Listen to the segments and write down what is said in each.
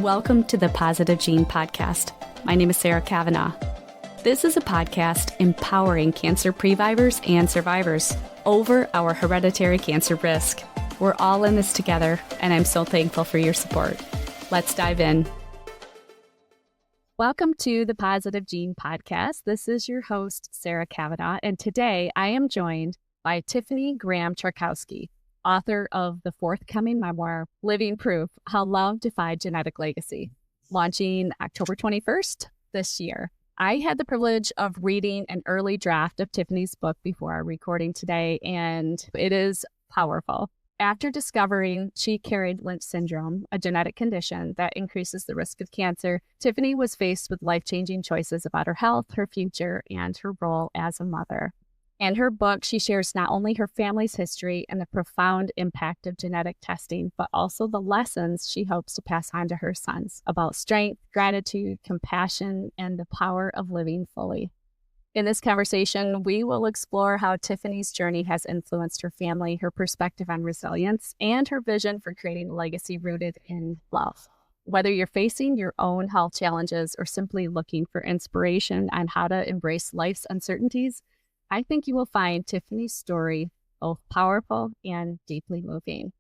Welcome to the Positive Gene Podcast. My name is Sara Kavanaugh. This is a podcast empowering cancer previvors and survivors over our hereditary cancer risk. We're all in this together, and I'm so thankful for your support. Let's dive in. Welcome to the Positive Gene Podcast. This is your host, Sara Kavanaugh, and today I am joined by Tiffany Graham Charkosky, author of the forthcoming memoir, Living Proof: How Love Defied Genetic Legacy, launching October 21st this year. I had the privilege of reading an early draft of Tiffany's book before our recording today, and it is powerful. After discovering she carried Lynch Syndrome, a genetic condition that increases the risk of cancer, Tiffany was faced with life-changing choices about her health, her future, and her role as a mother. In her book, she shares not only her family's history and the profound impact of genetic testing, but also the lessons she hopes to pass on to her sons about strength, gratitude, compassion, and the power of living fully. In this conversation, we will explore how Tiffany's journey has influenced her family, her perspective on resilience, and her vision for creating a legacy rooted in love. Whether you're facing your own health challenges or simply looking for inspiration on how to embrace life's uncertainties, I think you will find Tiffany's story both powerful and deeply moving.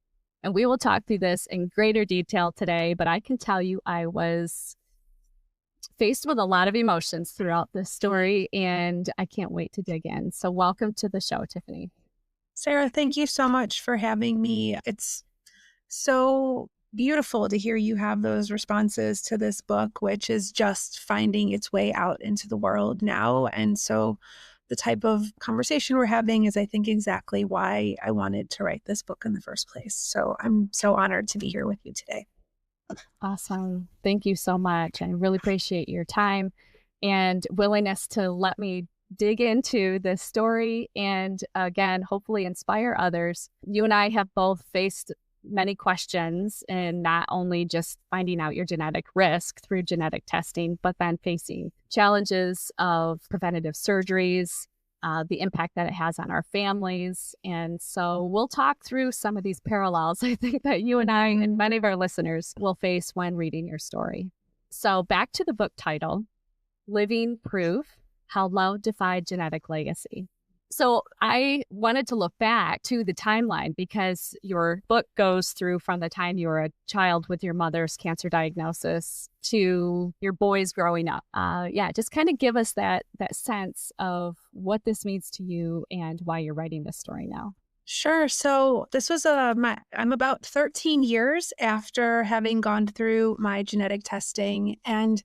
And we will talk through this in greater detail today, but I can tell you I was faced with a lot of emotions throughout this story, and I can't wait to dig in. So welcome to the show, Tiffany. Sara, thank you so much for having me. It's so beautiful to hear you have those responses to this book, which is just finding its way out into the world now. And so the type of conversation we're having is, I think, exactly why I wanted to write this book in the first place. So I'm so honored to be here with you today. Awesome. Thank you so much. I really appreciate your time and willingness to let me dig into this story and, again, hopefully inspire others. You and I have both faced many questions in not only just finding out your genetic risk through genetic testing, but then facing challenges of preventative surgeries, the impact that it has on our families. And so we'll talk through some of these parallels, I think, that you and I and many of our listeners will face when reading your story. So back to the book title, Living Proof: How Love Defied Genetic Legacy. So I wanted to look back to the timeline because your book goes through from the time you were a child with your mother's cancer diagnosis to your boys growing up. Just kind of give us that sense of what this means to you and why you're writing this story now. Sure. So this was I'm about 13 years after having gone through my genetic testing, and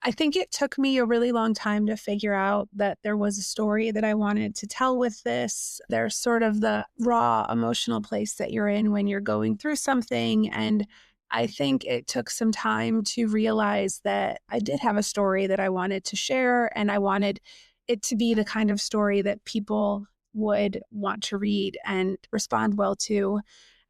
I think it took me a really long time to figure out that there was a story that I wanted to tell with this. There's sort of the raw emotional place that you're in when you're going through something. And I think it took some time to realize that I did have a story that I wanted to share, and I wanted it to be the kind of story that people would want to read and respond well to.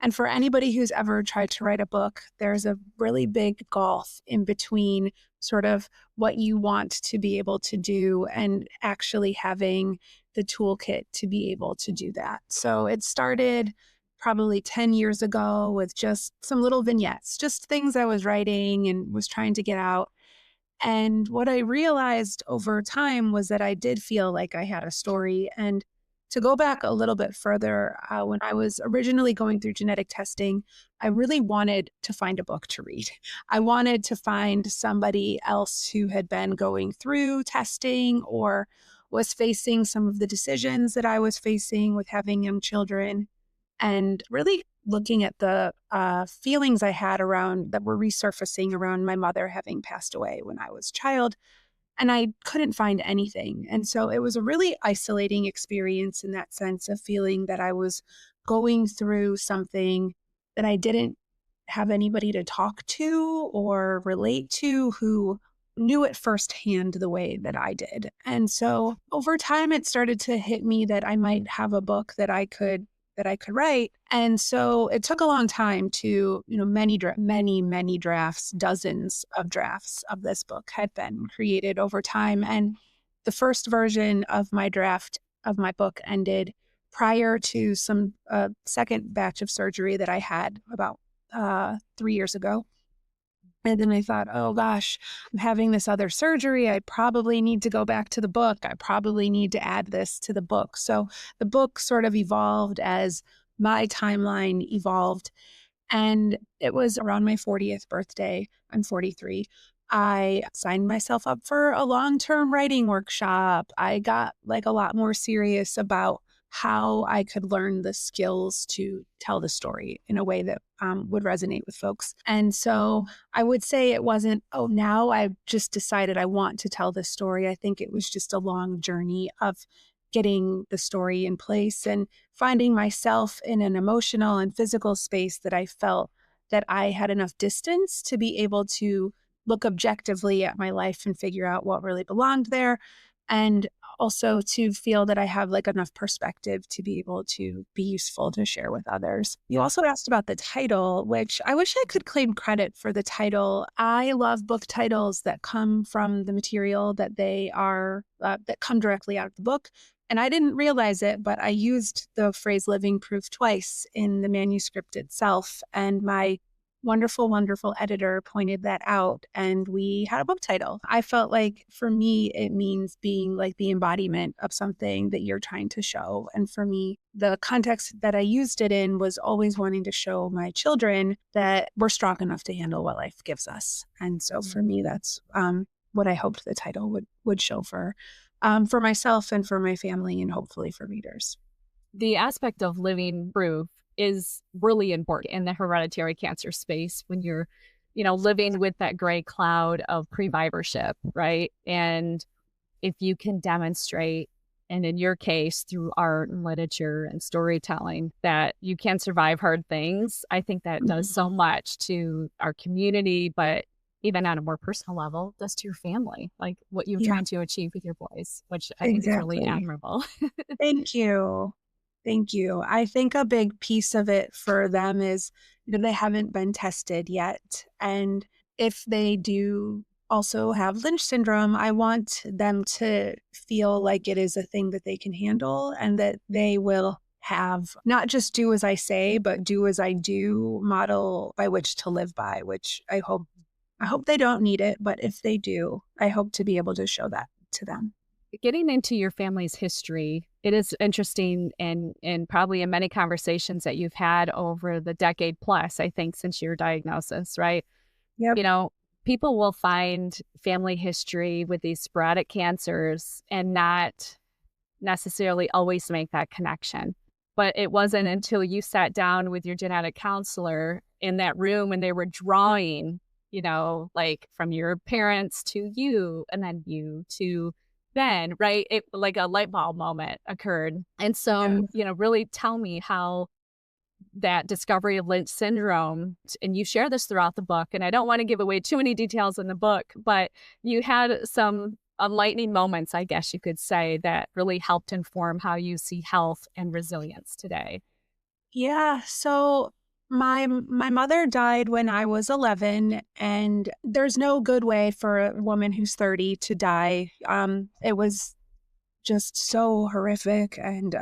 And for anybody who's ever tried to write a book, there's a really big gulf in between sort of what you want to be able to do and actually having the toolkit to be able to do that. So it started probably 10 years ago with just some little vignettes, just things I was writing and was trying to get out. And what I realized over time was that I did feel like I had a story. And to go back a little bit further, when I was originally going through genetic testing, I really wanted to find a book to read. I wanted to find somebody else who had been going through testing or was facing some of the decisions that I was facing with having young children, and really looking at the feelings I had around that were resurfacing around my mother having passed away when I was a child. And I couldn't find anything. And so it was a really isolating experience in that sense of feeling that I was going through something that I didn't have anybody to talk to or relate to who knew it firsthand the way that I did. And so over time, it started to hit me that I might have a book that I could write. And so it took a long time to, many drafts, dozens of drafts of this book had been created over time. And the first version of my draft of my book ended prior to some second batch of surgery that I had about 3 years ago. And then I thought, oh gosh, I'm having this other surgery. I probably need to go back to the book. I probably need to add this to the book. So the book sort of evolved as my timeline evolved. And it was around my 40th birthday. I'm 43. I signed myself up for a long-term writing workshop. I got like a lot more serious about how I could learn the skills to tell the story in a way that would resonate with folks. And so I would say it wasn't, oh, now I've just decided I want to tell this story. I think it was just a long journey of getting the story in place and finding myself in an emotional and physical space that I felt that I had enough distance to be able to look objectively at my life and figure out what really belonged there. And also to feel that I have like enough perspective to be able to be useful to share with others. You also asked about the title, which I wish I could claim credit for the title. I love book titles that come from the material that they are, that come directly out of the book. And I didn't realize it, but I used the phrase living proof twice in the manuscript itself. And my wonderful, wonderful editor pointed that out, and we had a book title. I felt like for me, it means being like the embodiment of something that you're trying to show. And for me, the context that I used it in was always wanting to show my children that we're strong enough to handle what life gives us. And so for me, that's what I hoped the title would show for myself and for my family and hopefully for readers. The aspect of living proof is really important in the hereditary cancer space when you're, living with that gray cloud of previvorship, right? And if you can demonstrate, and in your case, through art and literature and storytelling, that you can survive hard things, I think that does so much to our community, but even on a more personal level, does to your family, like what you're trying to achieve with your boys, which I think is really admirable. Thank you. Thank you. I think a big piece of it for them is they haven't been tested yet. And if they do also have Lynch syndrome, I want them to feel like it is a thing that they can handle and that they will have not just do as I say, but do as I do model by which to live by, which I hope they don't need it. But if they do, I hope to be able to show that to them. Getting into your family's history, it is interesting and probably in many conversations that you've had over the decade plus, I think, since your diagnosis, right? Yep. People will find family history with these sporadic cancers and not necessarily always make that connection. But it wasn't until you sat down with your genetic counselor in that room and they were drawing, like from your parents to you and then you to then, right? It like a light bulb moment occurred. And so, really tell me how that discovery of Lynch syndrome, and you share this throughout the book, and I don't want to give away too many details in the book, but you had some enlightening moments, I guess you could say, that really helped inform how you see health and resilience today. Yeah. So my mother died when I was 11, and there's no good way for a woman who's 30 to die. It was just so horrific and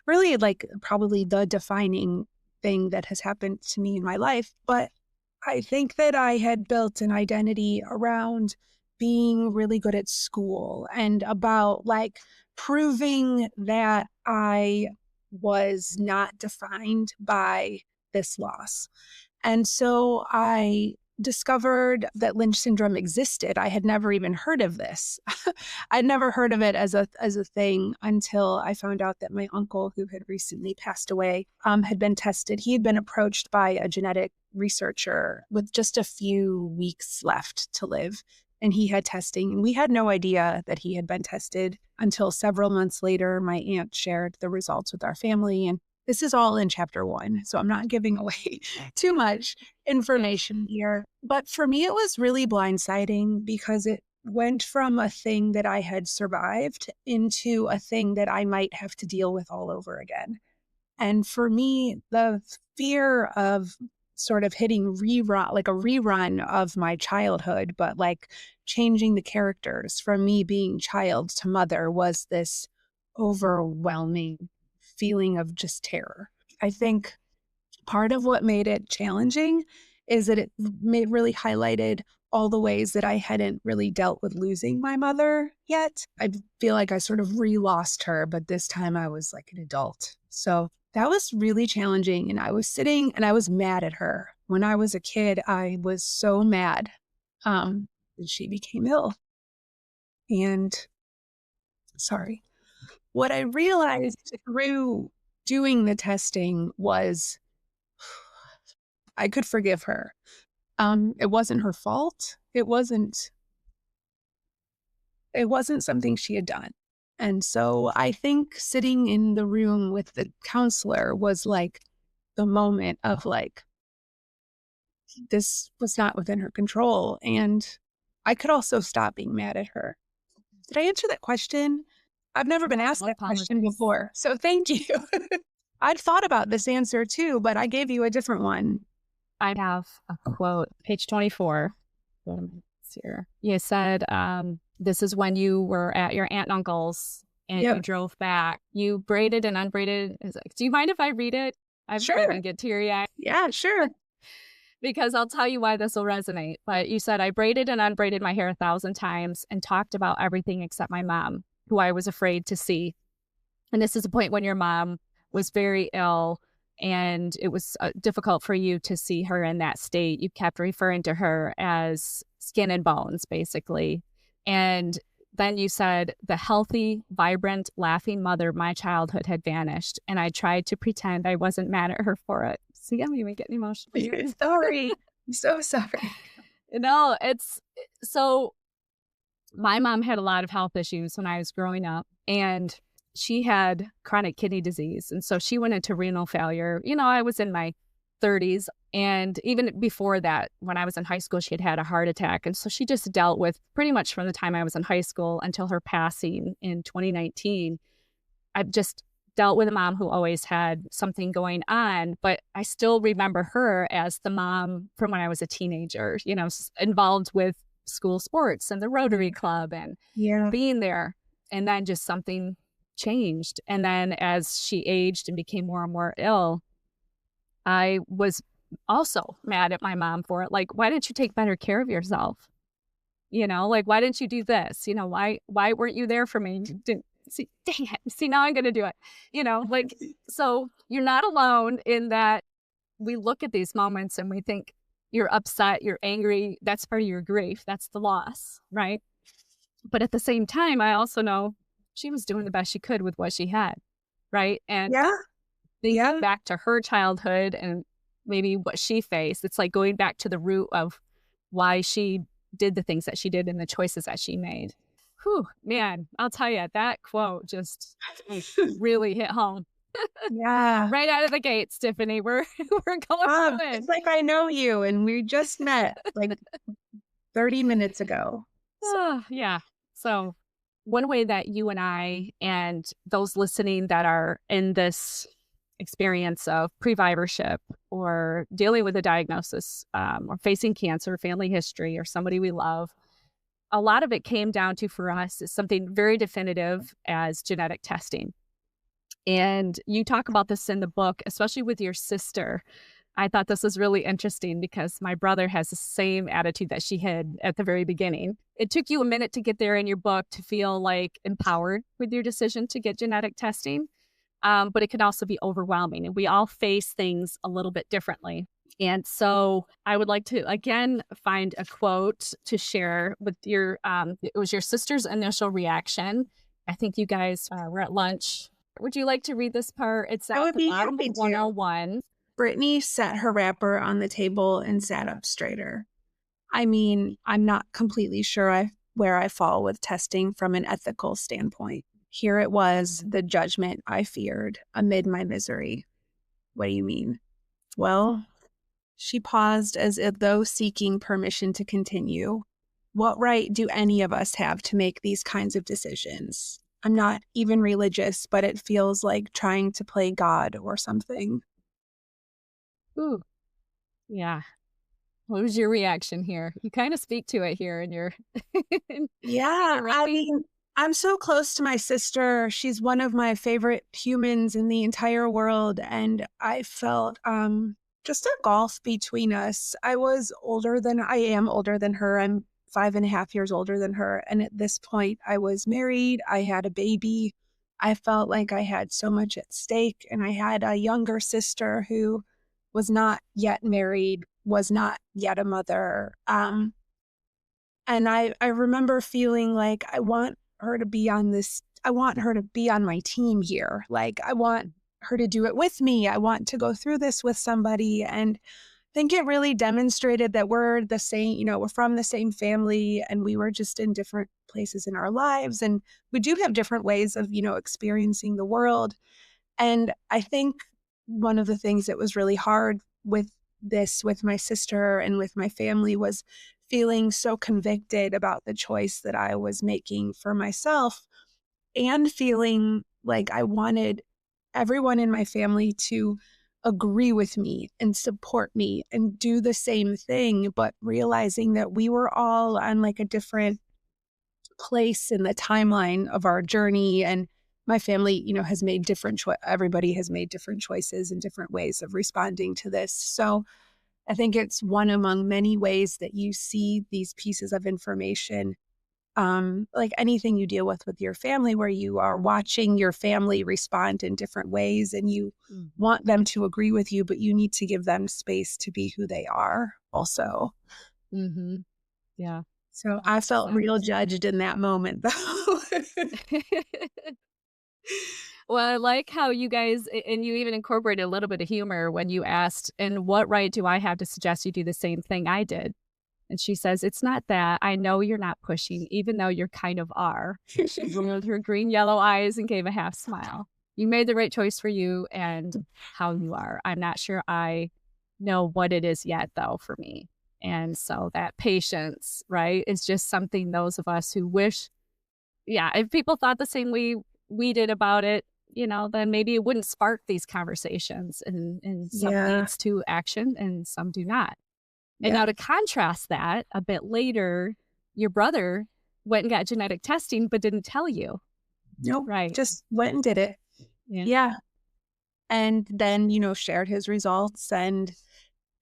really like probably the defining thing that has happened to me in my life. But I think that I had built an identity around being really good at school and about like proving that I was not defined by this loss. And so I discovered that Lynch syndrome existed. I had never even heard of this. I'd never heard of it as a thing until I found out that my uncle, who had recently passed away, had been tested. He had been approached by a genetic researcher with just a few weeks left to live. And he had testing, and we had no idea that he had been tested until several months later. My aunt shared the results with our family, and this is all in chapter 1, so I'm not giving away too much information here. But for me, it was really blindsiding because it went from a thing that I had survived into a thing that I might have to deal with all over again. And for me, the fear of sort of hitting rerun, like a rerun of my childhood, but like changing the characters from me being child to mother was this overwhelming feeling of just terror. I think part of what made it challenging is that it really highlighted all the ways that I hadn't really dealt with losing my mother yet. I feel like I sort of re-lost her, but this time I was like an adult. So that was really challenging. And I was sitting and I was mad at her. When I was a kid, I was so mad that she became ill. And sorry, what I realized through doing the testing was I could forgive her. It wasn't her fault. It wasn't something she had done. And so I think sitting in the room with the counselor was like the moment of like, this was not within her control. And I could also stop being mad at her. Did I answer that question? I've never been asked that question before. So thank you. I'd thought about this answer too, but I gave you a different one. I have a quote, page 24. Here. You said, this is when you were at your aunt and uncle's and you drove back. You braided and unbraided. Do you mind if I read it? I'm sure. going to get teary-eyed. Yeah, sure. Because I'll tell you why this will resonate. But you said, I braided and unbraided my hair 1,000 times and talked about everything except my mom, who I was afraid to see. And this is a point when your mom was very ill and it was difficult for you to see her in that state. You kept referring to her as skin and bones, basically. And then you said, the healthy, vibrant, laughing mother of my childhood had vanished. And I tried to pretend I wasn't mad at her for it. See, I'm even getting emotional. Sorry. I'm so sorry. No, it's so my mom had a lot of health issues when I was growing up, and she had chronic kidney disease. And so she went into renal failure. You know, I was in my 30s. And even before that, when I was in high school, she had a heart attack. And so she just dealt with pretty much from the time I was in high school until her passing in 2019. I've just dealt with a mom who always had something going on, but I still remember her as the mom from when I was a teenager, you know, involved with school sports and the Rotary Club and being there. And then just something changed. And then as she aged and became more and more ill, I was also mad at my mom for it. Like, why didn't you take better care of yourself? You know, like, why didn't you do this? You know, why weren't you there for me? You didn't see, dang it. See, now I'm going to do it. You know, like, so you're not alone in that. We look at these moments and we think you're upset, you're angry. That's part of your grief. That's the loss, right? But at the same time, I also know she was doing the best she could with what she had, right? And thinking back to her childhood and maybe what she faced, it's like going back to the root of why she did the things that she did and the choices that she made. Whew, man, I'll tell you, that quote just really hit home. Yeah. Right out of the gates, Tiffany. We're going in. It's like I know you and we just met like 30 minutes ago. Yeah. So one way that you and I and those listening that are in this experience of previvorship or dealing with a diagnosis or facing cancer, family history, or somebody we love, a lot of it came down to, for us, is something very definitive as genetic testing. And you talk about this in the book, especially with your sister. I thought this was really interesting because my brother has the same attitude that she had at the very beginning. It took you a minute to get there in your book to feel like empowered with your decision to get genetic testing. But it can also be overwhelming, and we all face things a little bit differently. And so I would like to, again, find a quote to share with your, it was your sister's initial reaction. I think you guys were at lunch. Would you like to read this part? It's at the bottom of 101. Brittany set her wrapper on the table and sat up straighter. I mean, I'm not completely sure where I fall with testing from an ethical standpoint. Here it was, the judgment I feared amid my misery. What do you mean? Well, she paused as if though seeking permission to continue. What right do any of us have to make these kinds of decisions? I'm not even religious, but it feels like trying to play God or something. Ooh, yeah. What was your reaction here? You kind of speak to it here in your... I mean, I'm so close to my sister. She's one of my favorite humans in the entire world. And I felt just a gulf between us. I am older than her. I'm 5.5 years older than her. And at this point, I was married. I had a baby. I felt like I had so much at stake. And I had a younger sister who was not yet married, was not yet a mother. And I remember feeling like I want her to be on my team here. Like, I want her to do it with me. I want to go through this with somebody. And I think it really demonstrated that we're the same, we're from the same family, and we were just in different places in our lives. And we do have different ways of, experiencing the world. And I think one of the things that was really hard with my sister and with my family, was feeling so convicted about the choice that I was making for myself, and feeling like I wanted everyone in my family to agree with me and support me and do the same thing, but realizing that we were all on like a different place in the timeline of our journey. And my family, has made everybody has made different choices and different ways of responding to this. So I think it's one among many ways that you see these pieces of information, like anything you deal with your family, where you are watching your family respond in different ways, and you want them to agree with you, but you need to give them space to be who they are also. Mm-hmm. Yeah. So I felt real judged in that moment, though. Well, I like how you guys, and you even incorporated a little bit of humor when you asked, and what right do I have to suggest you do the same thing I did? And she says, it's not that. I know you're not pushing, even though you kind of are. She rolled her green, yellow eyes and gave a half smile. You made the right choice for you and how you are. I'm not sure I know what it is yet, though, for me. And so that patience, right, is just something those of us who wish, if people thought the same way we did about it, then maybe it wouldn't spark these conversations, and some leads to action and some do not. And now to contrast that, a bit later, your brother went and got genetic testing, but didn't tell you. Nope. Right. Just went and did it. Yeah. And then, shared his results. And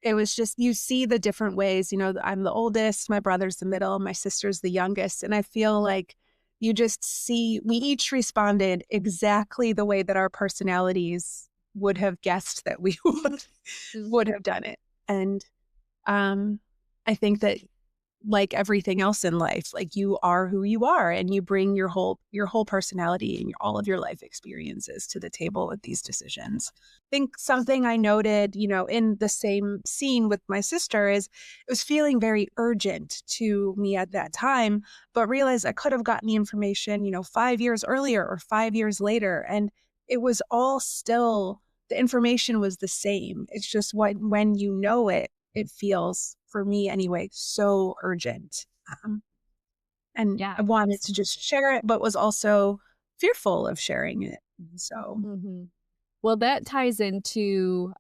it was just, you see the different ways, I'm the oldest, my brother's the middle, my sister's the youngest. And I feel like you just see, we each responded exactly the way that our personalities would have guessed that we would have done it. And I think that, like everything else in life, like, you are who you are, and you bring your whole personality and all of your life experiences to the table with these decisions. I think something I noted, in the same scene with my sister, is it was feeling very urgent to me at that time, but realized I could have gotten the information, 5 years earlier or 5 years later. And it was all still, the information was the same. It's just when you know it, it feels, for me anyway, so urgent. And I wanted to just share it, but was also fearful of sharing it. So, Well, that ties into,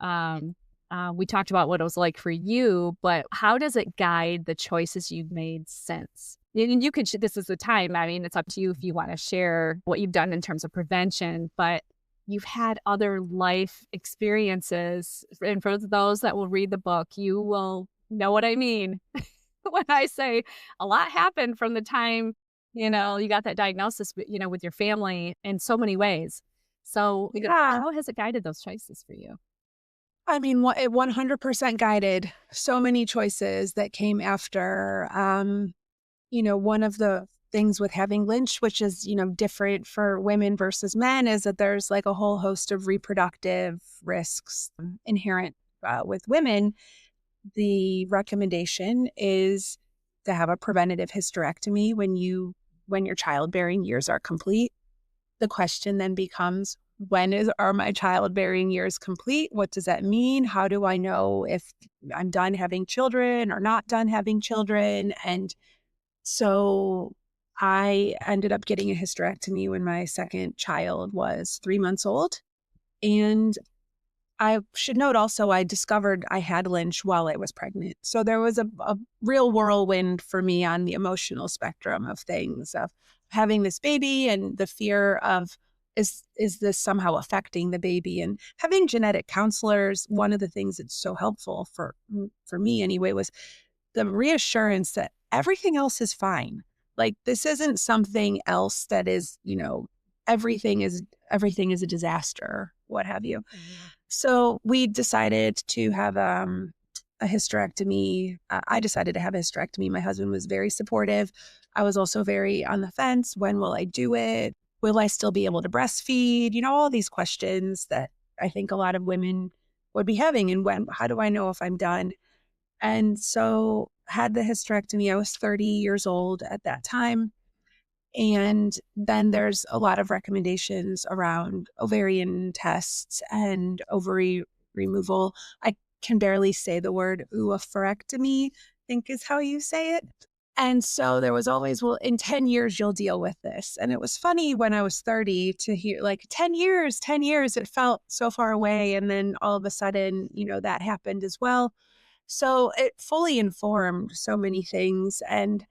we talked about what it was like for you, but how does it guide the choices you've made since? And you could, this is the time, I mean, it's up to you if you want to share what you've done in terms of prevention, but you've had other life experiences. And for those that will read the book, you will know what I mean when I say a lot happened from the time, you got that diagnosis, with your family in so many ways. So how has it guided those choices for you? I mean, it 100% guided so many choices that came after. One of the things with having Lynch, which is, different for women versus men, is that there's like a whole host of reproductive risks inherent with women. The recommendation is to have a preventative hysterectomy when your childbearing years are complete. The question then becomes, are my childbearing years complete? What does that mean? How do I know if I'm done having children or not done having children? And so I ended up getting a hysterectomy when my second child was 3 months old. And I should note also, I discovered I had Lynch while I was pregnant. So there was a real whirlwind for me on the emotional spectrum of things, of having this baby and the fear of, is this somehow affecting the baby? And having genetic counselors, one of the things that's so helpful for me anyway, was the reassurance that everything else is fine. Like, this isn't something else that is, everything is a disaster, what have you. Mm-hmm. So we decided to have a hysterectomy. I decided to have a hysterectomy. My husband was very supportive. I was also very on the fence. When will I do it? Will I still be able to breastfeed? All these questions that I think a lot of women would be having. And how do I know if I'm done? And so had the hysterectomy. I was 30 years old at that time. And then there's a lot of recommendations around ovarian tests and ovary removal. I can barely say the word oophorectomy, I think is how you say it. And so there was always, well, in 10 years, you'll deal with this. And it was funny when I was 30 to hear 10 years, it felt so far away. And then all of a sudden, that happened as well. So it fully informed so many things. And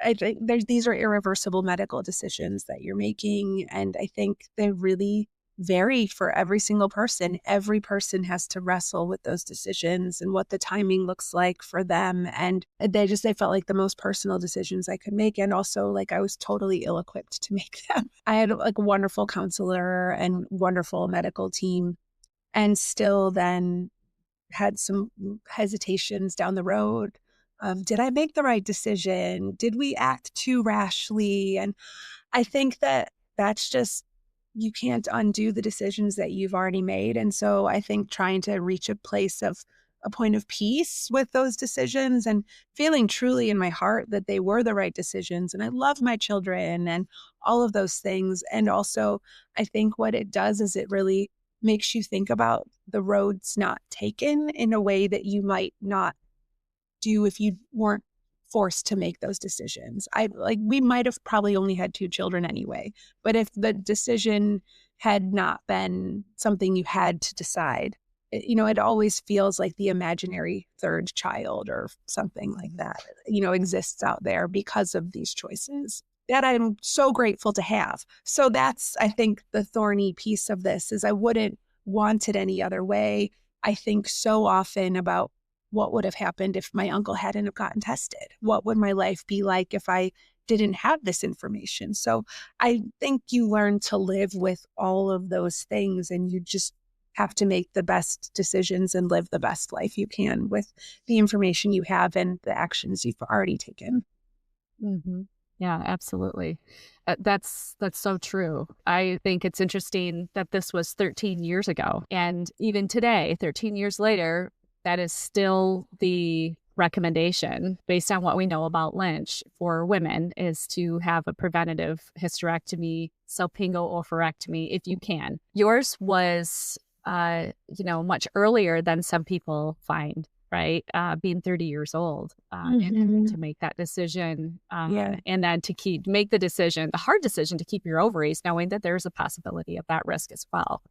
I think these are irreversible medical decisions that you're making. And I think they really vary for every single person. Every person has to wrestle with those decisions and what the timing looks like for them. And they felt like the most personal decisions I could make. And also, I was totally ill-equipped to make them. I had a wonderful counselor and wonderful medical team, and still then had some hesitations down the road. Did I make the right decision? Did we act too rashly? And I think that's just, you can't undo the decisions that you've already made. And so I think trying to reach a point of peace with those decisions and feeling truly in my heart that they were the right decisions. And I love my children and all of those things. And also, I think what it does is it really makes you think about the roads not taken in a way that you might not do if you weren't forced to make those decisions. We might have probably only had 2 children anyway, but if the decision had not been something you had to decide, it always feels like the imaginary third child or something like that, exists out there because of these choices that I'm so grateful to have. So that's, I think, the thorny piece of this is I wouldn't want it any other way. I think so often about what would have happened if my uncle hadn't have gotten tested. What would my life be like if I didn't have this information? So I think you learn to live with all of those things, and you just have to make the best decisions and live the best life you can with the information you have and the actions you've already taken. Mm-hmm. Yeah, absolutely. That's so true. I think it's interesting that this was 13 years ago. And even today, 13 years later, that is still the recommendation based on what we know about Lynch for women, is to have a preventative hysterectomy, salpingo-oophorectomy, if you can. Yours was, much earlier than some people find, right? Being 30 years old and to make that decision and then to make the hard decision to keep your ovaries, knowing that there's a possibility of that risk as well,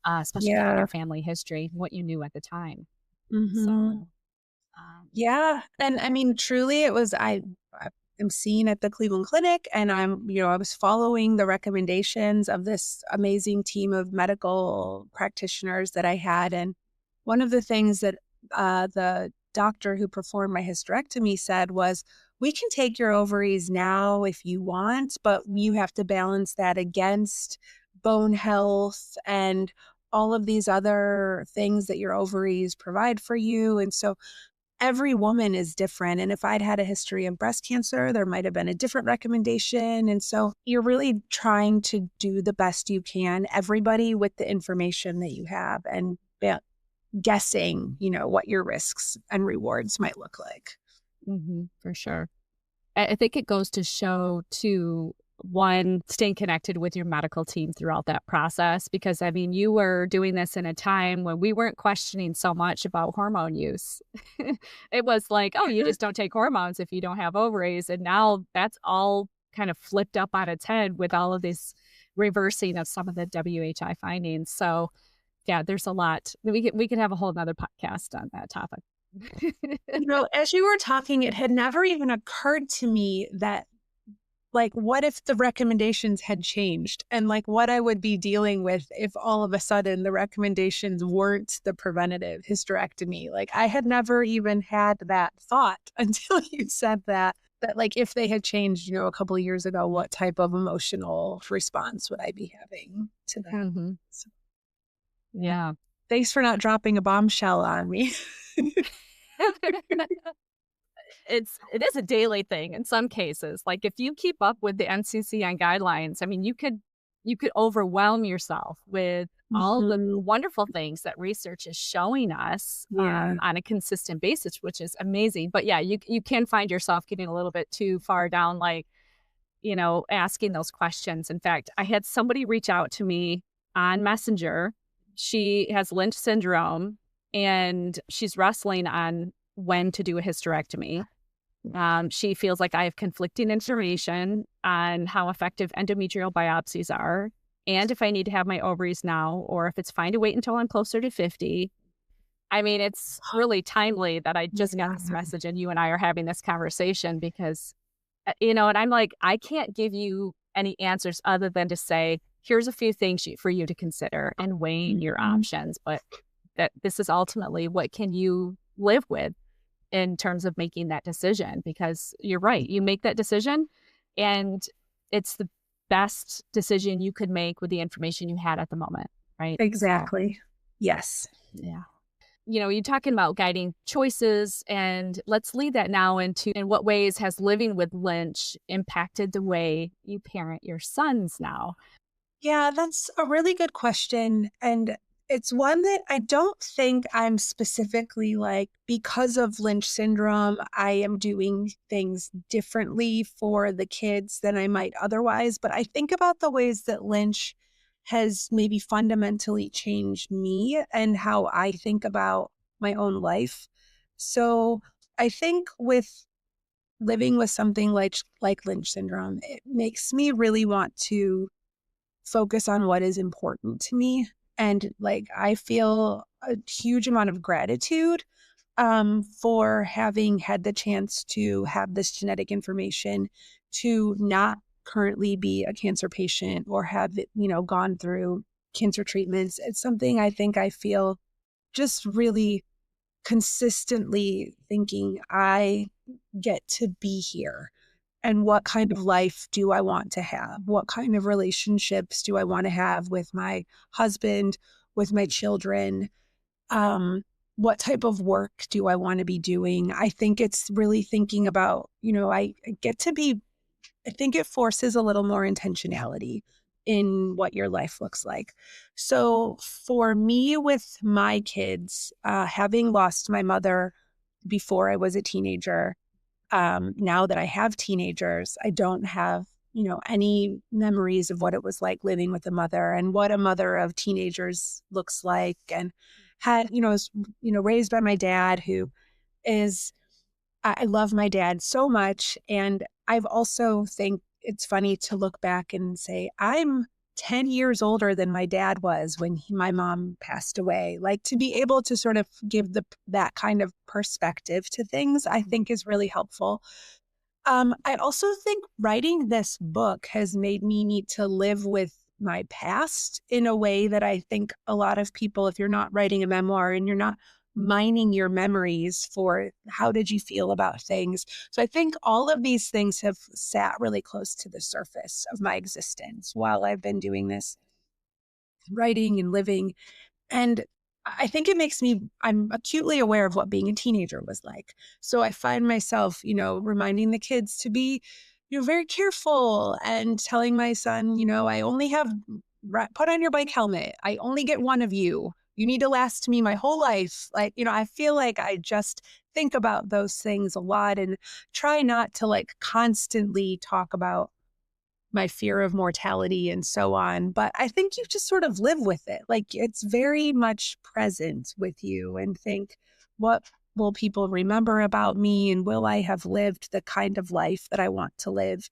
especially with your family history, what you knew at the time. Mm-hmm. So, and I mean, truly, it was, I'm seen at the Cleveland Clinic, and I was following the recommendations of this amazing team of medical practitioners that I had. And one of the things that the doctor who performed my hysterectomy said was, we can take your ovaries now if you want, but you have to balance that against bone health and all of these other things that your ovaries provide for you. And so every woman is different. And if I'd had a history of breast cancer, there might have been a different recommendation. And so you're really trying to do the best you can, everybody with the information that you have, and guessing, what your risks and rewards might look like. Mm-hmm, for sure. I think it goes to show, too, one, staying connected with your medical team throughout that process, because I mean, you were doing this in a time when we weren't questioning so much about hormone use. It was like, oh, you just don't take hormones if you don't have ovaries. And now that's all kind of flipped up on its head with all of this reversing of some of the WHI findings. So yeah, there's a lot. We could have a whole nother podcast on that topic. As you were talking, it had never even occurred to me that like, what if the recommendations had changed, and like what I would be dealing with if all of a sudden the recommendations weren't the preventative hysterectomy. Like, I had never even had that thought until you said that like if they had changed, a couple of years ago, what type of emotional response would I be having to that? Mm-hmm. So, Yeah. thanks for not dropping a bombshell on me. It is a daily thing in some cases. Like if you keep up with the NCCN guidelines, I mean, you could overwhelm yourself with all the Mhm. wonderful things that research is showing us Yeah. on a consistent basis, which is amazing. But yeah, you can find yourself getting a little bit too far down, like, asking those questions. In fact, I had somebody reach out to me on Messenger. She has Lynch syndrome and she's wrestling on when to do a hysterectomy. She feels like I have conflicting information on how effective endometrial biopsies are and if I need to have my ovaries now or if it's fine to wait until I'm closer to 50. I mean, it's really timely that I just got this message and you and I are having this conversation because, and I'm like, I can't give you any answers other than to say, here's a few things for you to consider and weighing your options. But that this is ultimately what can you live with in terms of making that decision, because you're right. You make that decision and it's the best decision you could make with the information you had at the moment. Right. Exactly. Yes. Yeah. You're talking about guiding choices, and let's lead that now into in what ways has living with Lynch impacted the way you parent your sons now? Yeah, that's a really good question. And it's one that I don't think I'm specifically like, because of Lynch syndrome, I am doing things differently for the kids than I might otherwise. But I think about the ways that Lynch has maybe fundamentally changed me and how I think about my own life. So I think with living with something like Lynch syndrome, it makes me really want to focus on what is important to me. And like, I feel a huge amount of gratitude for having had the chance to have this genetic information, to not currently be a cancer patient or have, gone through cancer treatments. It's something I think I feel just really consistently thinking I get to be here. And what kind of life do I want to have? What kind of relationships do I want to have with my husband, with my children? What type of work do I want to be doing? I think it's really thinking about, I get to be, I think it forces a little more intentionality in what your life looks like. So for me, with my kids, having lost my mother before I was a teenager, now that I have teenagers, I don't have, any memories of what it was like living with a mother and what a mother of teenagers looks like. And had, was, raised by my dad, who is, I love my dad so much. And I've also think it's funny to look back and say, I'm 10 years older than my dad was when my mom passed away. Like, to be able to sort of give that kind of perspective to things, I think is really helpful. I also think writing this book has made me need to live with my past in a way that I think a lot of people, if you're not writing a memoir and you're not mining your memories for how did you feel about things. So I think all of these things have sat really close to the surface of my existence while I've been doing this writing and living. And I think it makes me, I'm acutely aware of what being a teenager was like. So I find myself, reminding the kids to be, very careful, and telling my son, I only have, put on your bike helmet. I only get one of you. You need to last me my whole life. Like, I feel like I just think about those things a lot and try not to like constantly talk about my fear of mortality and so on. But I think you just sort of live with it. Like, it's very much present with you, and think, what will people remember about me? And will I have lived the kind of life that I want to live?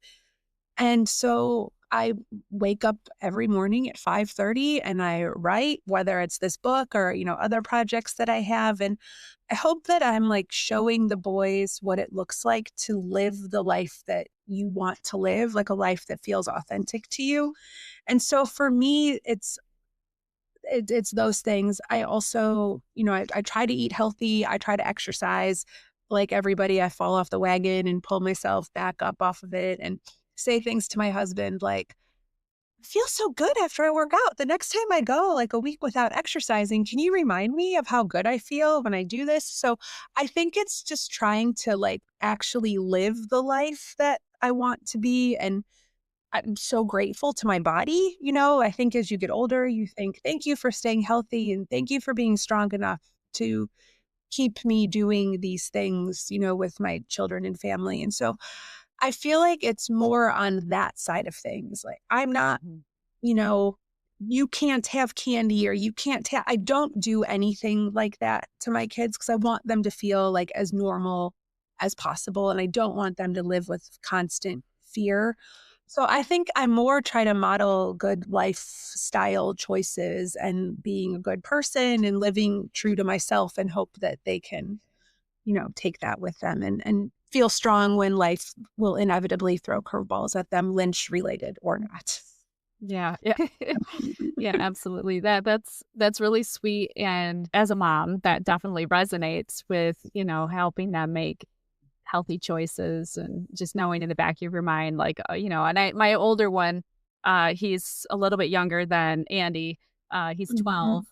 And so I wake up every morning at 5:30 and I write, whether it's this book or, other projects that I have. And I hope that I'm like showing the boys what it looks like to live the life that you want to live, like a life that feels authentic to you. And so for me, it's those things. I also, I try to eat healthy. I try to exercise. Like everybody, I fall off the wagon and pull myself back up off of it and say things to my husband like, I feel so good after I work out. The next time I go like a week without exercising, can you remind me of how good I feel when I do this? So I think it's just trying to like actually live the life that I want to be. And I'm so grateful to my body. I think as you get older, you think, thank you for staying healthy and thank you for being strong enough to keep me doing these things, with my children and family. And so I feel like it's more on that side of things. Like I'm not, you know, you can't have candy or you can't have, I don't do anything like that to my kids because I want them to feel like as normal as possible. And I don't want them to live with constant fear. So I think I more try to model good lifestyle choices and being a good person and living true to myself and hope that they can, take that with them and feel strong when life will inevitably throw curveballs at them, Lynch related or not. Yeah. Yeah. Yeah, absolutely. That's really sweet. And as a mom, that definitely resonates with, helping them make healthy choices and just knowing in the back of your mind, like, and my older one, he's a little bit younger than Andy. He's 12.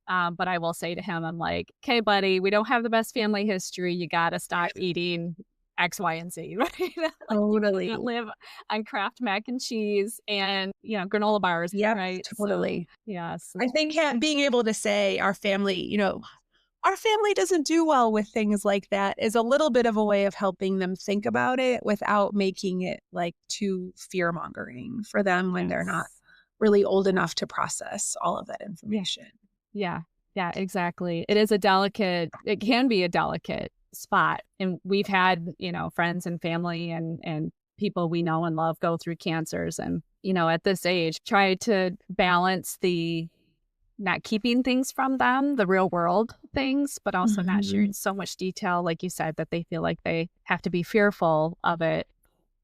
But I will say to him, I'm like, okay, buddy, we don't have the best family history. You got to stop eating X, Y, and Z, right? Like, you Totally. can't live on Kraft mac and cheese and, granola bars, Yep, right? totally. So, yes. I think being able to say our family doesn't do well with things like that is a little bit of a way of helping them think about it without making it like too fear mongering for them when they're not really old enough to process all of that information. Yeah. Yeah, exactly. It can be a delicate spot. And we've had, friends and family and people we know and love go through cancers. And, at this age, try to balance the not keeping things from them, the real world things, but also not sharing so much detail, like you said, that they feel like they have to be fearful of it,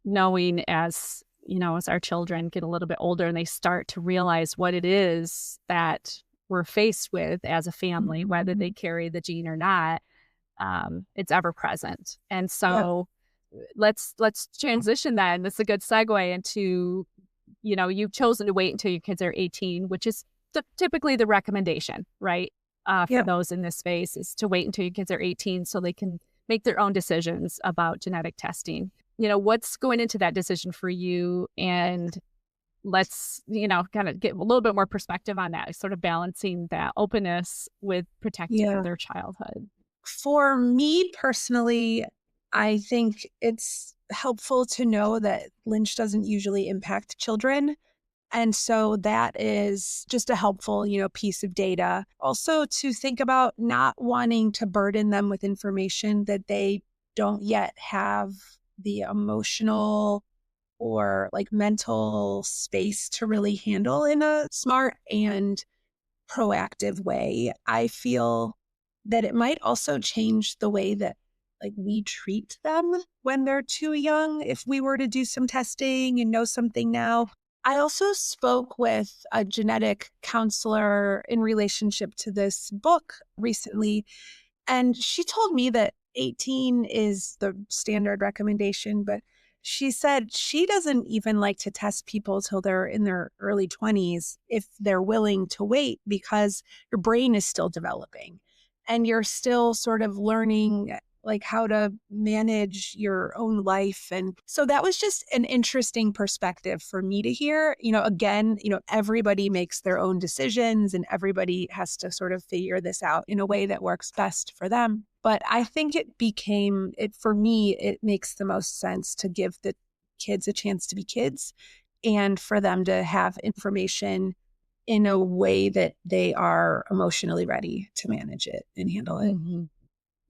knowing as, as our children get a little bit older and they start to realize what it is that we're faced with as a family, whether they carry the gene or not, it's ever present. And so let's transition that. And this is a good segue into, you've chosen to wait until your kids are 18, which is typically the recommendation, right? For those in this space is to wait until your kids are 18 so they can make their own decisions about genetic testing. What's going into that decision for you? And let's, kind of get a little bit more perspective on that, sort of balancing that openness with protecting their childhood. For me personally, I think it's helpful to know that Lynch doesn't usually impact children. And so that is just a helpful, piece of data. Also to think about not wanting to burden them with information that they don't yet have the emotional or like mental space to really handle in a smart and proactive way. I feel that it might also change the way that like we treat them when they're too young if we were to do some testing and know something now. I also spoke with a genetic counselor in relationship to this book recently, and she told me that 18 is the standard recommendation, but she said she doesn't even like to test people till they're in their early 20s if they're willing to wait because your brain is still developing and you're still sort of learning like how to manage your own life. And so that was just an interesting perspective for me to hear. Again, everybody makes their own decisions and everybody has to sort of figure this out in a way that works best for them. But I think for me, it makes the most sense to give the kids a chance to be kids and for them to have information in a way that they are emotionally ready to manage it and handle it.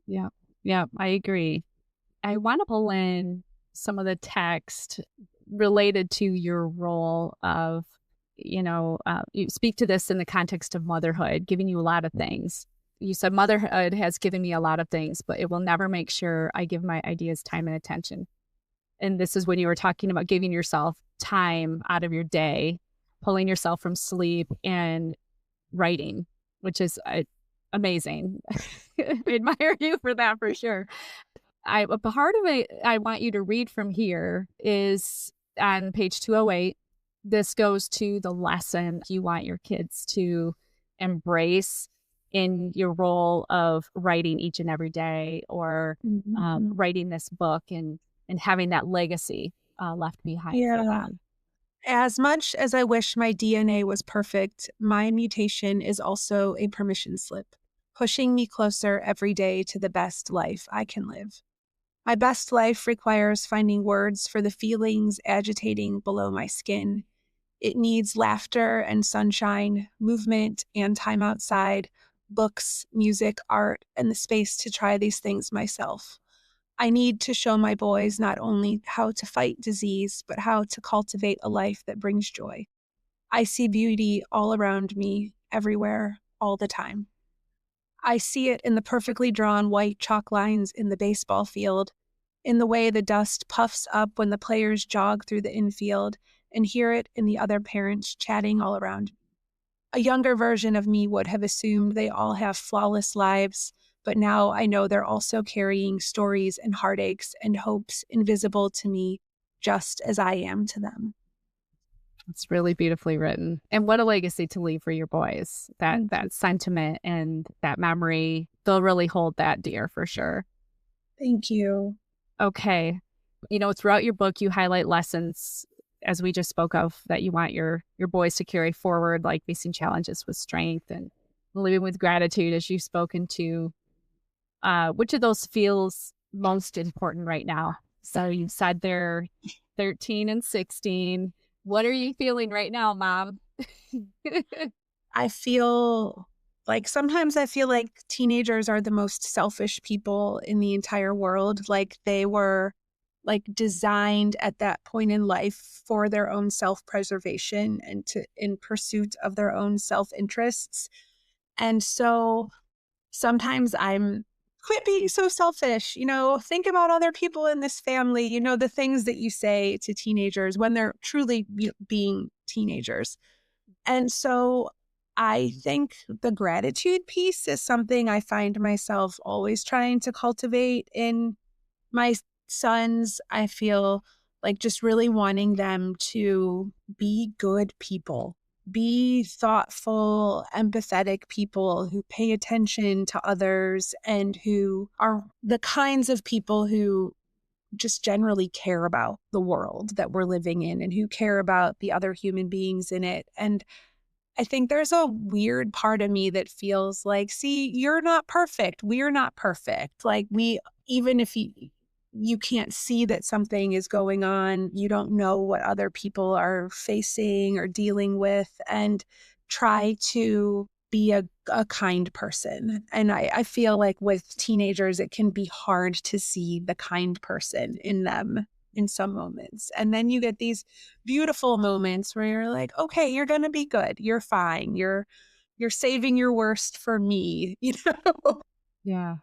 Yeah. Yeah, I agree. I want to pull in some of the text related to your role of, you speak to this in the context of motherhood, giving you a lot of things. You said motherhood has given me a lot of things, but it will never make sure I give my ideas time and attention. And this is when you were talking about giving yourself time out of your day, pulling yourself from sleep and writing, which is amazing. I admire you for that for sure. A part of it I want you to read from here is on page 208. This goes to the lesson you want your kids to embrace in your role of writing each and every day, or writing this book and having that legacy left behind for them. As much as I wish my DNA was perfect, my mutation is also a permission slip, pushing me closer every day to the best life I can live. My best life requires finding words for the feelings agitating below my skin. It needs laughter and sunshine, movement and time outside, books, music, art, and the space to try these things myself. I need to show my boys not only how to fight disease, but how to cultivate a life that brings joy. I see beauty all around me, everywhere, all the time. I see it in the perfectly drawn white chalk lines in the baseball field, in the way the dust puffs up when the players jog through the infield, and hear it in the other parents chatting all around me. A younger version of me would have assumed they all have flawless lives, but now I know they're also carrying stories and heartaches and hopes invisible to me, just as I am to them. It's really beautifully written. And what a legacy to leave for your boys. That sentiment and that memory, they'll really hold that dear for sure. Thank you. Okay. Throughout your book, you highlight lessons, as we just spoke of, that you want your boys to carry forward, like facing challenges with strength and living with gratitude, as you've spoken to. Which of those feels most important right now? So you said they're 13 and 16. What are you feeling right now, Mom? I feel sometimes I feel like teenagers are the most selfish people in the entire world. Like they were designed at that point in life for their own self-preservation and in pursuit of their own self-interests. And so sometimes quit being so selfish, think about other people in this family, the things that you say to teenagers when they're truly being teenagers. And so I think the gratitude piece is something I find myself always trying to cultivate in my sons. I feel like just really wanting them to be good people, be thoughtful, empathetic people who pay attention to others and who are the kinds of people who just generally care about the world that we're living in and who care about the other human beings in it. And I think there's a weird part of me that feels like, see, you're not perfect. We're not perfect. Even if you can't see that something is going on, you don't know what other people are facing or dealing with, and try to be a kind person. And I feel like with teenagers, it can be hard to see the kind person in them in some moments. And then you get these beautiful moments where you're like, okay, you're going to be good. You're fine. You're saving your worst for me, Yeah.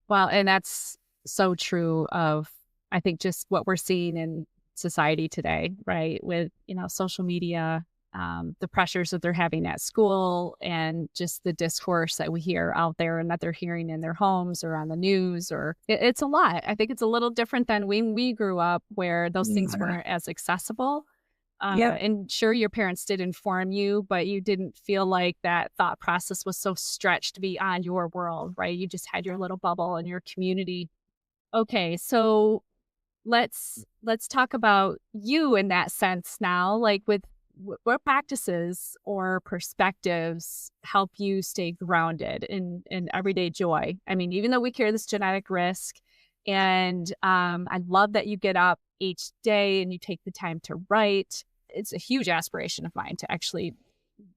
Well, and that's so true of, I think, just what we're seeing in society today, right? With, social media, the pressures that they're having at school, and just the discourse that we hear out there and that they're hearing in their homes or on the news, or it's a lot. I think it's a little different than when we grew up, where those things weren't as accessible. And sure, your parents did inform you, but you didn't feel like that thought process was so stretched beyond your world, right? You just had your little bubble and your community. Okay, so let's talk about you in that sense now. Like, with what practices or perspectives help you stay grounded in everyday joy? I mean, even though we carry this genetic risk, and I love that you get up each day and you take the time to write. It's a huge aspiration of mine to actually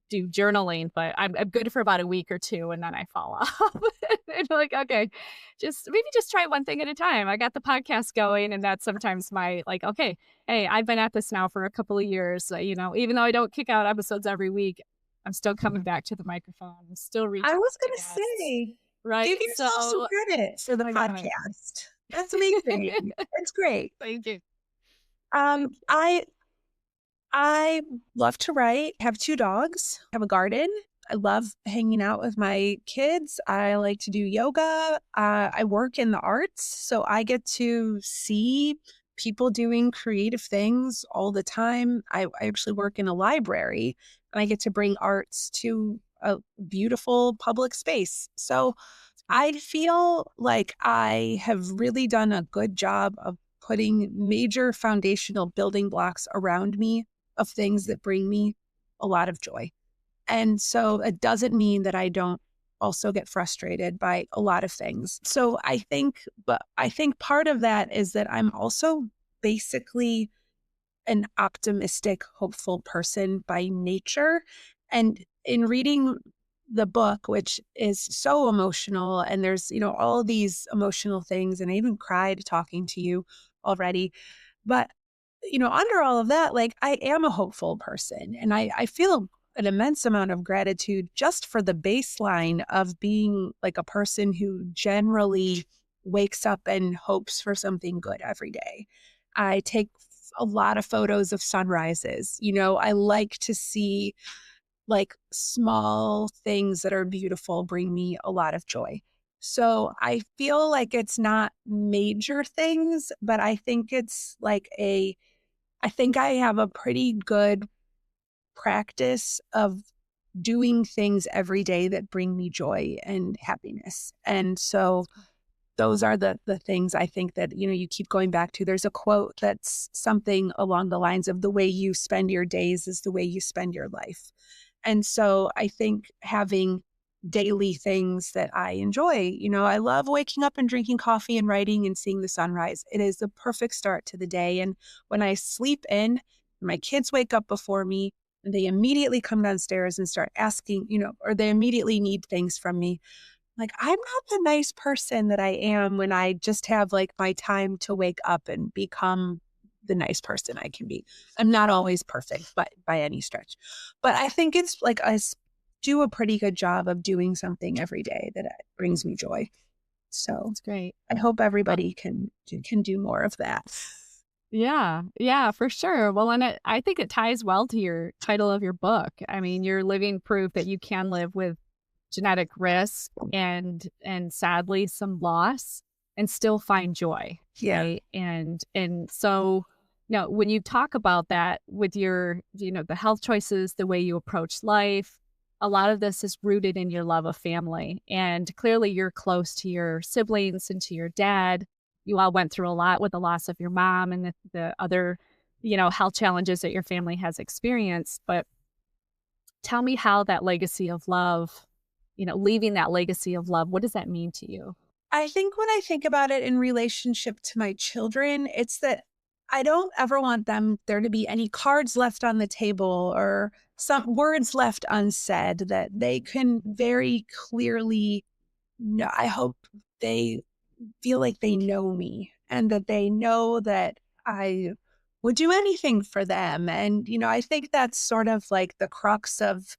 do journaling, but I'm good for about a week or two and then I fall off. And I'm like, okay, just try one thing at a time. I got the podcast going, and that's sometimes my like, okay, hey, I've been at this now for a couple of years. So, even though I don't kick out episodes every week, I'm still coming back to the microphone. I'm still reaching I was out to going to guests, say, right? give yourself some So credit for the I got it. podcast. That's amazing. It's great. Thank you. Um, I I love to write, have 2 dogs, have a garden. I love hanging out with my kids. I like to do yoga. I work in the arts, so I get to see people doing creative things all the time. I actually work in a library, and I get to bring arts to a beautiful public space. So I feel like I have really done a good job of putting major foundational building blocks around me of things that bring me a lot of joy. And so it doesn't mean that I don't also get frustrated by a lot of things. So I think part of that is that I'm also basically an optimistic, hopeful person by nature. And in reading the book, which is so emotional, and there's, all these emotional things, and I even cried talking to you already. But, under all of that, like I am a hopeful person, and I feel an immense amount of gratitude just for the baseline of being like a person who generally wakes up and hopes for something good every day. I take a lot of photos of sunrises. I like to see like small things that are beautiful bring me a lot of joy. So I feel like it's not major things, but I think it's like I think I have a pretty good practice of doing things every day that bring me joy and happiness. And so those are the things I think that, you keep going back to. There's a quote that's something along the lines of the way you spend your days is the way you spend your life. And so I think having daily things that I enjoy, I love waking up and drinking coffee and writing and seeing the sunrise. It is the perfect start to the day. And when I sleep in, my kids wake up before me and they immediately come downstairs and start asking, or they immediately need things from me. Like, I'm not the nice person that I am when I just have like my time to wake up and become the nice person I can be. I'm not always perfect, but by any stretch. But I think it's like do a pretty good job of doing something every day that brings me joy. So That's great. I hope everybody can do more of that. Yeah, for sure. Well, and I think it ties well to your title of your book. I mean, you're living proof that you can live with genetic risk and sadly some loss and still find joy. Yeah. Right? And so when you talk about that with your, the health choices, the way you approach life, a lot of this is rooted in your love of family. And clearly you're close to your siblings and to your dad. You all went through a lot with the loss of your mom and the other, health challenges that your family has experienced. But tell me how that legacy of love, leaving that legacy of love, what does that mean to you? I think when I think about it in relationship to my children, it's that I don't ever want there to be any cards left on the table or some words left unsaid, that they can very clearly know. I hope they feel like they know me and that they know that I would do anything for them. And, I think that's sort of like the crux of,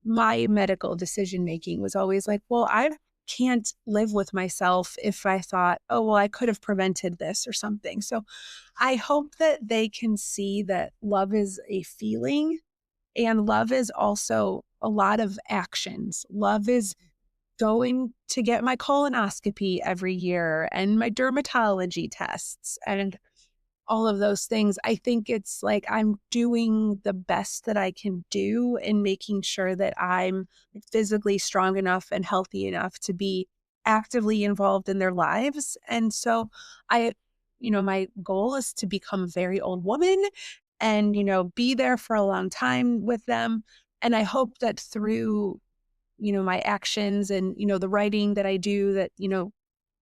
my medical decision making was always like, well, I can't live with myself if I thought, oh, well, I could have prevented this or something. So I hope that they can see that love is a feeling and love is also a lot of actions. Love is going to get my colonoscopy every year and my dermatology tests and all of those things. I think it's like I'm doing the best that I can do in making sure that I'm physically strong enough and healthy enough to be actively involved in their lives. And so my goal is to become a very old woman and, be there for a long time with them. And I hope that through, my actions and, the writing that I do, that,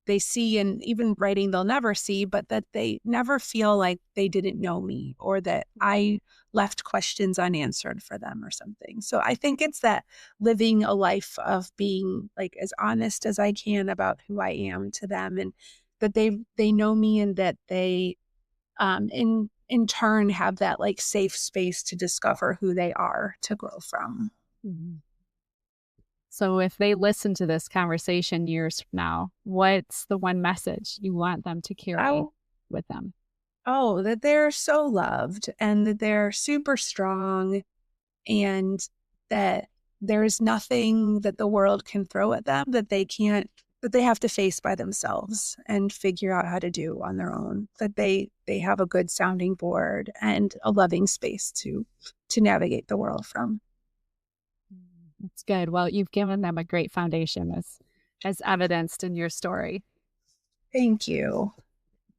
they see, and even writing they'll never see, but that they never feel like they didn't know me or that I left questions unanswered for them or something. So I think it's that living a life of being like as honest as I can about who I am to them, and that they know me, and that they in turn have that like safe space to discover who they are, to grow from. Mhm. So if they listen to this conversation years from now, what's the one message you want them to carry Oh, with them? oh, that they're so loved and that they're super strong, and that there's nothing that the world can throw at them that they can't, that they have to face by themselves and figure out how to do on their own, that they have a good sounding board and a loving space to navigate the world from. That's good. Well, you've given them a great foundation as evidenced in your story. Thank you.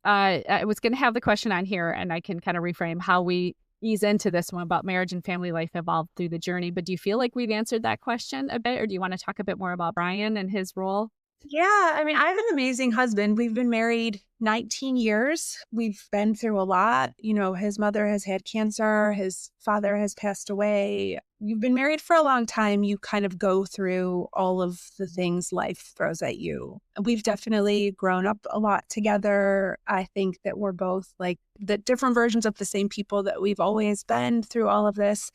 I was going to have the question on here, and I can kind of reframe how we ease into this one about marriage and family life evolved through the journey. But do you feel like we've answered that question a bit, or do you want to talk a bit more about Brian and his role? Yeah, I mean, I have an amazing husband. We've been married 19 years. We've been through a lot. You know, his mother has had cancer, his father has passed away. You've been married for a long time. You kind of go through all of the things life throws at you. We've definitely grown up a lot together. I think that we're both like the different versions of the same people that we've always been through all of this.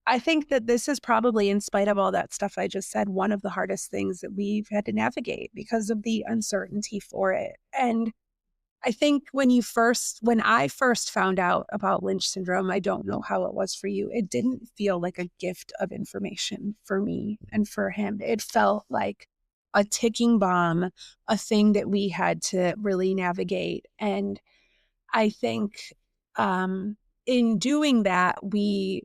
I think that this is probably, in spite of all that stuff I just said, one of the hardest things that we've had to navigate because of the uncertainty for it. And I think when I first found out about Lynch syndrome, I don't know how it was for you. It didn't feel like a gift of information for me and for him. It felt like a ticking bomb, a thing that we had to really navigate. And I think in doing that, we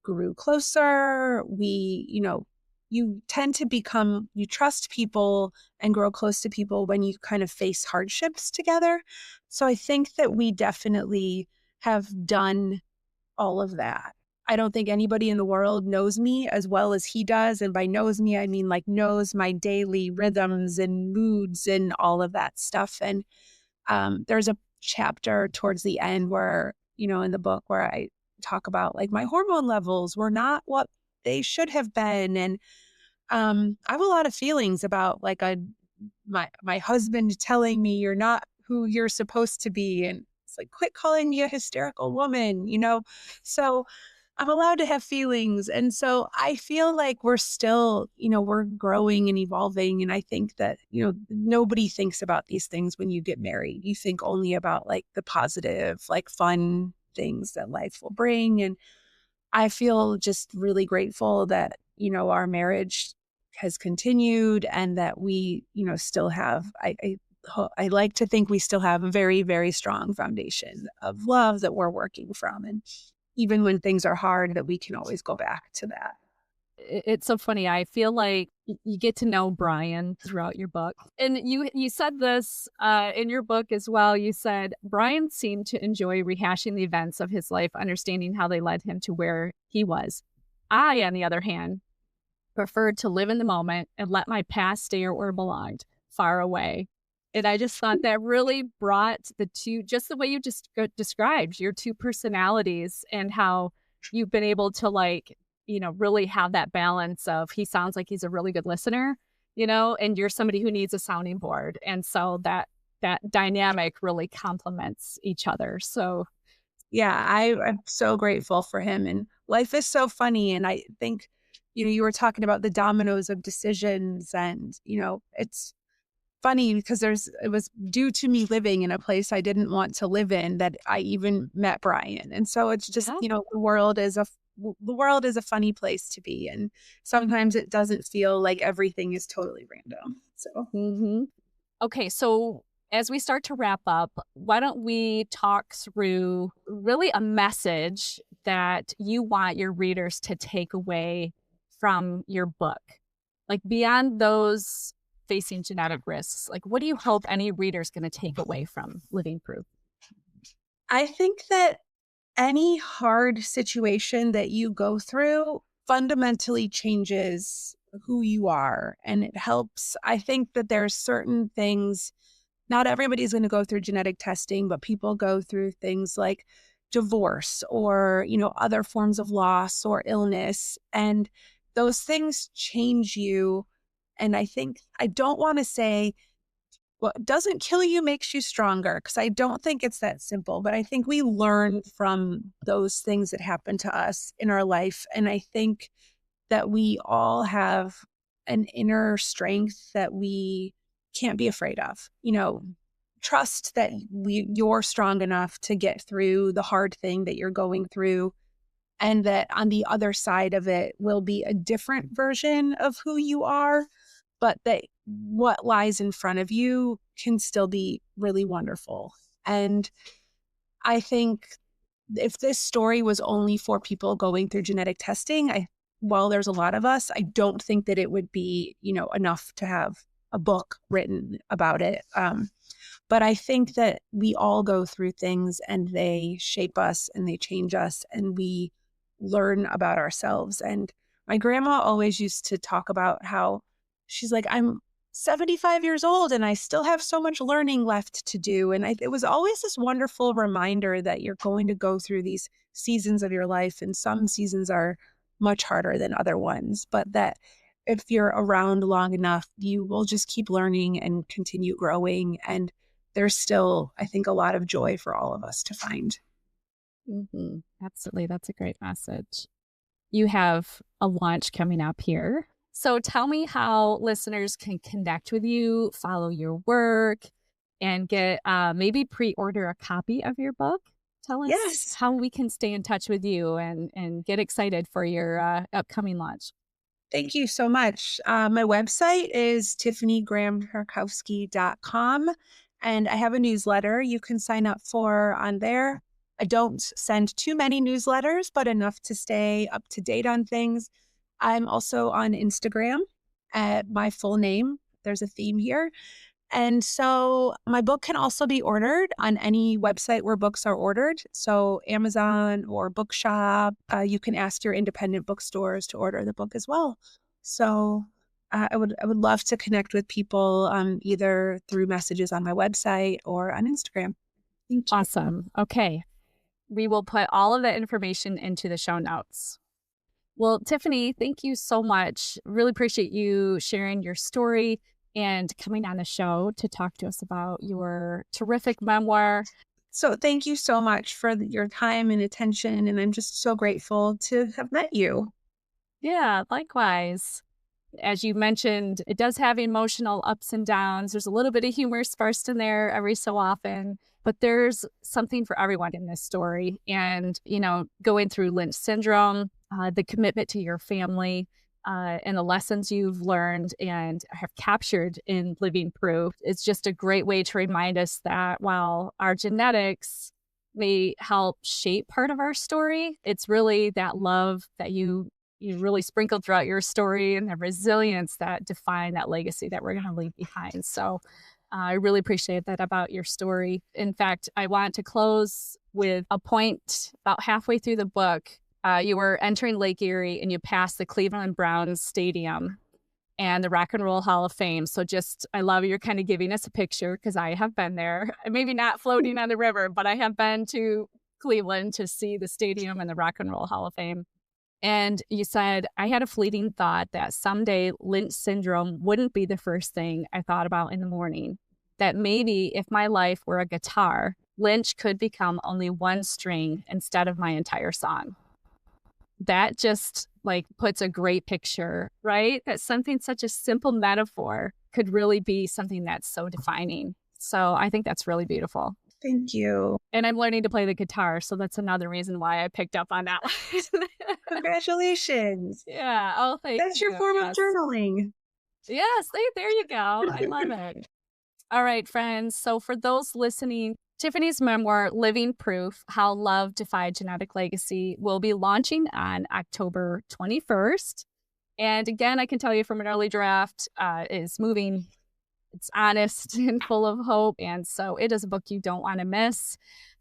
grew closer. You tend to you trust people and grow close to people when you kind of face hardships together. So I think that we definitely have done all of that. I don't think anybody in the world knows me as well as he does. And by knows me, I mean like knows my daily rhythms and moods and all of that stuff. And there's a chapter towards the end where, in the book where I talk about like my hormone levels were not what they should have been. And I have a lot of feelings about like my husband telling me you're not who you're supposed to be. And it's like, quit calling me a hysterical woman. So I'm allowed to have feelings. And so I feel like we're still, we're growing and evolving. And I think that, nobody thinks about these things when you get married. You think only about like the positive, like fun things that life will bring. And I feel just really grateful that, our marriage has continued and that we, still have, I like to think we still have a very, very strong foundation of love that we're working from. And even when things are hard, that we can always go back to that. It's so funny. I feel like you get to know Brian throughout your book. And you said this in your book as well. You said Brian seemed to enjoy rehashing the events of his life, understanding how they led him to where he was. I, on the other hand, preferred to live in the moment and let my past stay where it belonged, far away. And I just thought that really brought the two, just the way you just described your two personalities and how you've been able to really have that balance of he sounds like he's a really good listener, and you're somebody who needs a sounding board. And so that dynamic really complements each other. So Yeah, I'm so grateful for him. And life is so funny. And I think, you were talking about the dominoes of decisions, and, it's funny because it was due to me living in a place I didn't want to live in that I even met Brian. And so it's just, yeah. the world is a funny place to be. And sometimes it doesn't feel like everything is totally random. So Okay, so as we start to wrap up, why don't we talk through really a message that you want your readers to take away from your book? Like beyond those facing genetic risks, like what do you hope any reader is going to take away from Living Proof? I think that any hard situation that you go through fundamentally changes who you are, and it helps. I think that there's certain things not everybody's going to go through genetic testing, but people go through things like divorce or, other forms of loss or illness. And those things change you. And I don't want to say what doesn't kill you makes you stronger, because I don't think it's that simple, but I think we learn from those things that happen to us in our life. And I think that we all have an inner strength that we can't be afraid of. Trust that you're strong enough to get through the hard thing that you're going through, and that on the other side of it will be a different version of who you are, but that what lies in front of you can still be really wonderful. And I think if this story was only for people going through genetic testing, while there's a lot of us, I don't think that it would be, enough to have a book written about it. But I think that we all go through things and they shape us and they change us and we learn about ourselves. And my grandma always used to talk about how she's like, I'm 75 years old and I still have so much learning left to do. And it was always this wonderful reminder that you're going to go through these seasons of your life, and some seasons are much harder than other ones, but that if you're around long enough, you will just keep learning and continue growing. And there's still, I think, a lot of joy for all of us to find. Mm-hmm. Absolutely. That's a great message. You have a launch coming up here. So tell me how listeners can connect with you, follow your work, and get maybe pre-order a copy of your book. Tell us Yes. how we can stay in touch with you and get excited for your upcoming launch. Thank you so much. My website is tiffanygrahamcharkosky.com, and I have a newsletter you can sign up for on there. I don't send too many newsletters, but enough to stay up to date on things. I'm also on Instagram at my full name. There's a theme here. And so my book can also be ordered on any website where books are ordered. So Amazon or Bookshop, you can ask your independent bookstores to order the book as well. So I would love to connect with people either through messages on my website or on Instagram. Thank you. Awesome. Okay. We will put all of that information into the show notes. Well, Tiffany, thank you so much. Really appreciate you sharing your story and coming on the show to talk to us about your terrific memoir. So thank you so much for your time and attention. And I'm just so grateful to have met you. Yeah, likewise. As you mentioned, it does have emotional ups and downs. There's a little bit of humor sparsed in there every so often, but there's something for everyone in this story. And, going through Lynch Syndrome, the commitment to your family, and the lessons you've learned and have captured in Living Proof, it's just a great way to remind us that while our genetics may help shape part of our story, it's really that love that you really sprinkled throughout your story and the resilience that define that legacy that we're going to leave behind. So I really appreciate that about your story. In fact, I want to close with a point about halfway through the book. You were entering Lake Erie and you passed the Cleveland Browns Stadium and the Rock and Roll Hall of Fame. So I love you're kind of giving us a picture, because I have been there. Maybe not floating on the river, but I have been to Cleveland to see the stadium and the Rock and Roll Hall of Fame. And you said, I had a fleeting thought that someday Lynch syndrome wouldn't be the first thing I thought about in the morning. That maybe if my life were a guitar, Lynch could become only one string instead of my entire song. That just puts a great picture, right? That something such a simple metaphor could really be something that's so defining. So I think that's really beautiful. Thank you. And I'm learning to play the guitar, so that's another reason why I picked up on that. Congratulations. Yeah. Oh, thank you. That's your form of journaling. Yes. There you go. I love it. All right, friends. So for those listening, Tiffany's memoir, Living Proof, How Love Defied Genetic Legacy, will be launching on October 21st. And again, I can tell you from an early draft, is moving. It's honest and full of hope. And so it is a book you don't want to miss.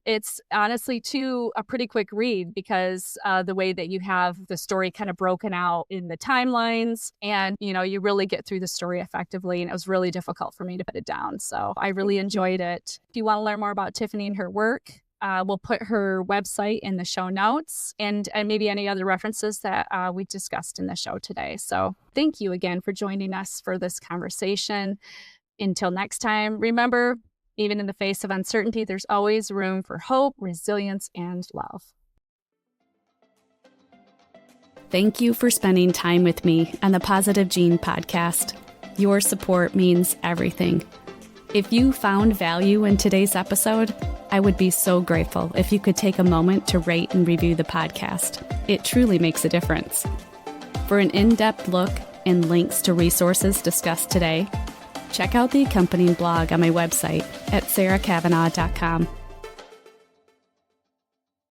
it's honestly too a pretty quick read because the way that you have the story kind of broken out in the timelines, and you really get through the story effectively, and it was really difficult for me to put it down. So I really enjoyed it. If you want to learn more about Tiffany and her work, we'll put her website in the show notes and maybe any other references that we discussed in the show today. So thank you again for joining us for this conversation. Until next time, remember, even in the face of uncertainty, there's always room for hope, resilience, and love. Thank you for spending time with me on the Positive Gene podcast. Your support means everything. If you found value in today's episode, I would be so grateful if you could take a moment to rate and review the podcast. It truly makes a difference. For an in-depth look and links to resources discussed today, check out the accompanying blog on my website at sarakavanaugh.com.